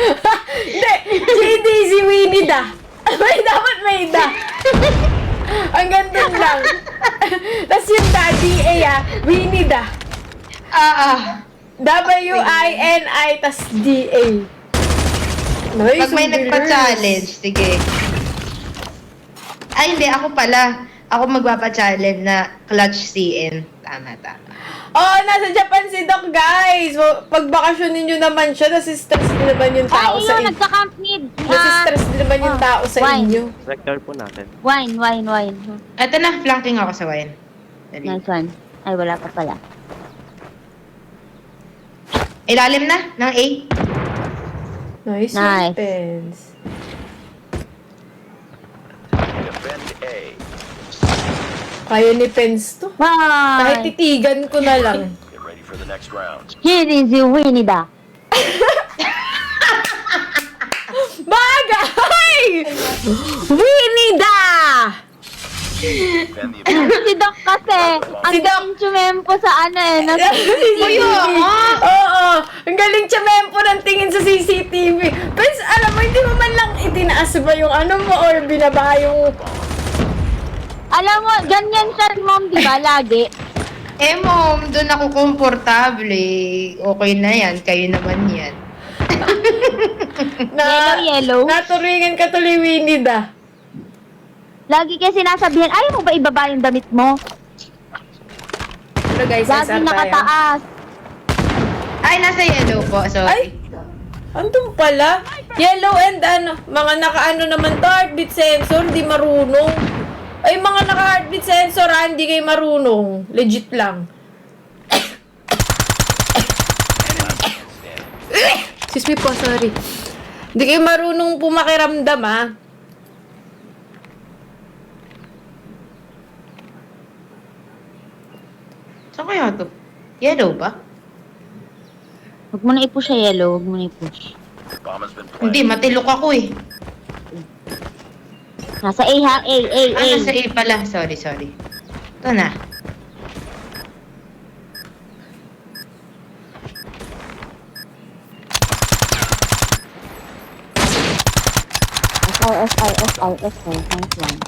Hindi, JD si Winnie da. Dapat may da. Ang ganda lang. Tapos yung daddy Winnie da. W-I-N-I tas D-A. Nice, Pag may nagpa-challenge, sige. Ay, hindi. Ako pala. Ako magpapa-challenge na clutch CN. Tama. Oh, nasa Japan si Doc, guys. Pag bakasyonin nyo naman siya, nasi-stress din naman yung tao Ay, sa yun, inyo. nagka-camp need. Nasi-stress din naman yung tao sa wine. inyo. Sector po natin. Wine. Ito na, flanking ako sa wine. Dali. Nice one. Ay, wala pa pala. Ilalim na, ng A. Nice. Nice. Weapons. Defend A. Kaya ni Pens to. Kahit Bye! titigan ko na lang. Get ready for the next round. Here is you, Winnie da. Bagay! Winnie da! Defend the objective. Si Doc kasi, ang galing tsumempo sa ano eh. Oo, ang galing tsamempo ng tingin sa CCTV. Pens, alam mo, hindi mo man lang itinaas ba yung ano mo or binaba yung... Alam mo, ganyan siya, mom, di ba? Lagi. Eh, mom, doon ako komportable. Okay na yan. Kayo naman yan. Yellow. Naturingan ka tuloy, Winnie da. Lagi kayo sinasabihan, ayaw mo ba ibaba yung damit mo? Pero guys, Lagi SR tayo. nakataas. Ay, nasa yellow po. Ay! Sorry. Andun pala. Yellow and ano, mga naka-ano naman to, heartbeat sensor, di marunong. Ay, mga naka-heartbeat sensor, hindi kayo marunong. Legit lang. Excuse me po, sorry. Hindi kayo marunong pumakiramdam, Saan kaya to? Yellow ba? Huwag mo na i-push sa yellow, huwag mo na i-push. Bomb has been Hindi, planted. matilok ako eh. Nasa A ha, A. Nasa A pala. Sorry. Ito na. S-I-S-I-S-I. Nice one.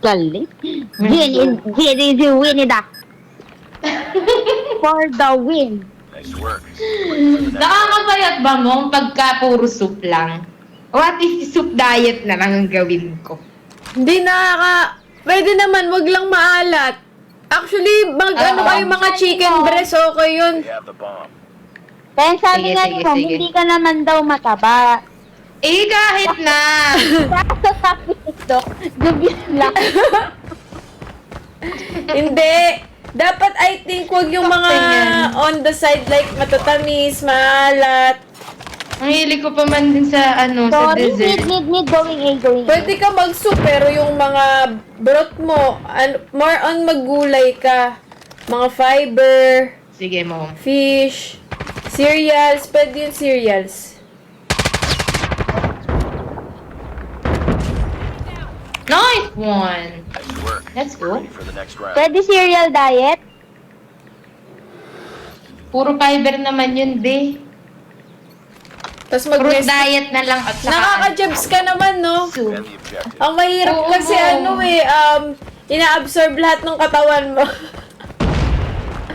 Galing. Here is you, Winnie da. For the win. Nice work. Nakakapayat ba mo pagka puro soup lang? What if soup diet na lang ang gawin ko? Hindi pwede naman, wag lang maalat. Actually, ano Oo. kayo mga chicken breast, okay yun. They have the bomb. Kaya sabi Sige, nga sige, ni Mom, sige. hindi ka naman daw mataba. Eh, kahit na! Kaso sabi nito, gubis lang. Hindi. Dapat, I think, wag yung mga Sakto yan. on the side, like matatamis, maalat. Ang hili ko pa man din sa, sa Sorry, dessert. need, going A. Pwede ka mag-soup, pero yung mga broth mo, more on maggulay ka. Mga fiber, Sige, mom. fish, cereals, pwede yung cereals. Nice one! Nice work. Let's go. Ready for the next round. Pwede cereal diet? Puro fiber naman yun, be. Tapos Fruit mag-rest. diet na lang at saka... Nakaka-jabs ka naman, no? soup. Defend the objective. Ang mahirap Oo. kasi ina-absorb lahat ng katawan mo.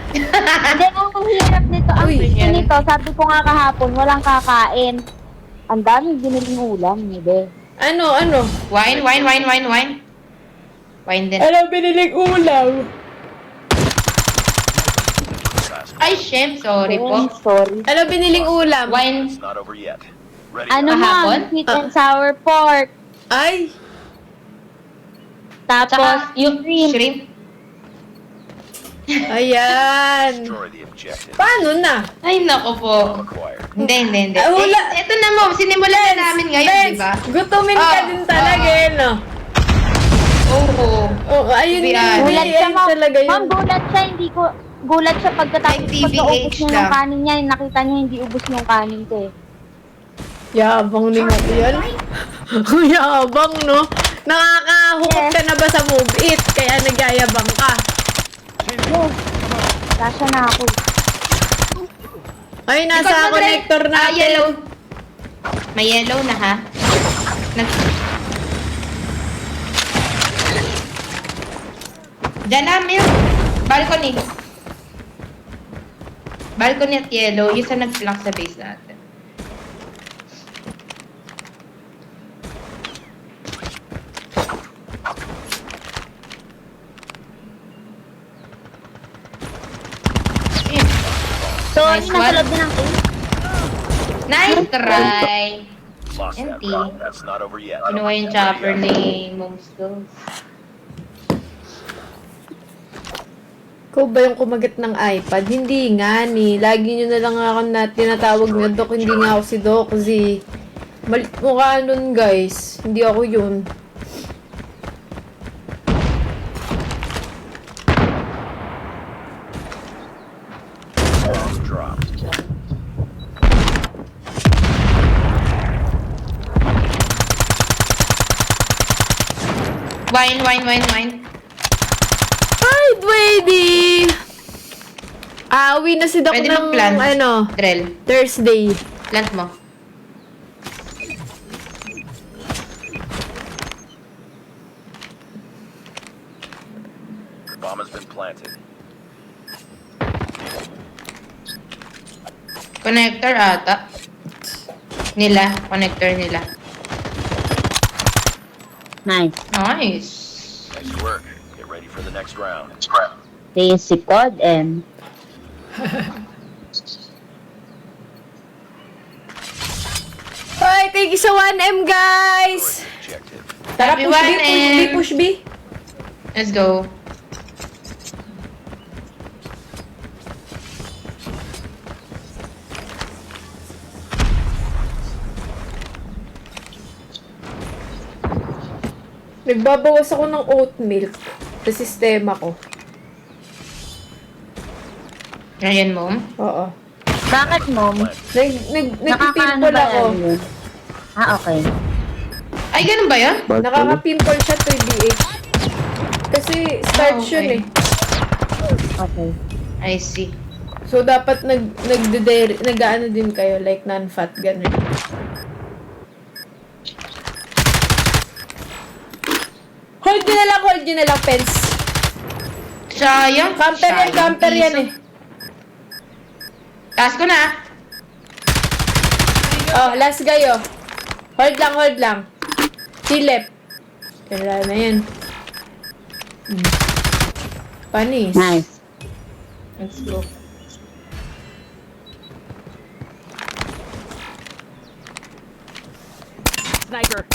Hindi, ang hirap nito. Ang Uy, gusto yan. nito, sabi ko nga kahapon, walang kakain. Ang daming biniling ulam, hindi. Ano? Wine. Wine din. Ano binilig ulam? Ay, Shem, sorry po. Sorry. Ano biniling ulam? Wine. It's not over yet. Ready Ano now. Kahapon? man, sweet and sour pork. Ay, Tapos, Tsaka yung shrimp. shrimp. ayan. Destroy the objective. Paano na? Ay, nako po. Bomb acquired. Hindi. Ah, wala. Ito na, mom. Sinimulan na namin ngayon, Pens, di ba? gutumin ka Ah, din talaga, no? Oo. Oh, ayun Be yun. honest. Gulat siya, Ayun ma'am. talaga yun. Ma'am, gulat siya, hindi ko... Gulat siya pagkatapos Like TBH pagkaubos niya lang. yung kanin niya, nakita niya hindi ubos yung kanin ko eh. Yabang ni mo yan. Yabang, no? Nakakahukot ka na ba sa move it? Kaya nagyayabang ka. Yes. Kasha na ako. Ay, Likod nasa mo, Dre. connector Ah, natin. yellow. May yellow na, ha? Diyan na, Mil. Balcony. Balcony at yellow. Yung sa nag-flank sa base natin. Ayun. Sorry, Nice nasa one. loob din ang cave. Nice try. Lost that Empty. round. That's not over yet. Kinuha yung chopper ni Momsko. Ikaw ba yung kumagat ng iPad? Hindi nga ni. Lagi nyo na lang ako na tinatawag na Doc. Hindi nga ako si Doc. Kasi malit mukha nun guys. Hindi ako yun. Bomb dropped. Wine. Ay, Dwayne! Uwi na si Doc Pwede ng mag-plant. ano, Drell. Thursday. Plant mo. Bomb has been planted. Connector ata. Connector nila. Nice. Nice. Nice work. Get ready for the next round. Stay si Cod and Ay, thank you sa 1M guys! Objective. Tara, Happy push B, 1M. push B. Let's go. Nagbabawas ako ng oat milk sa sistema ko. Ayan mo. Oo. bakit mom? Nagpipimple Nakakaano ba ako. yan yun? Ah, okay. Ay, ganun ba yan? Nakaka-pimple siya 2BH. Kasi starch okay. yun eh. Okay. I see. So, dapat nag-ano din kayo, like non-fat, ganun. Hold nyo na lang, pens. Sayang. Camper yan eh. Taas ko na. Oh, last guy oh. Hold lang. Silip. Kaya na yan. Panis. Nice. Let's go. Sniper.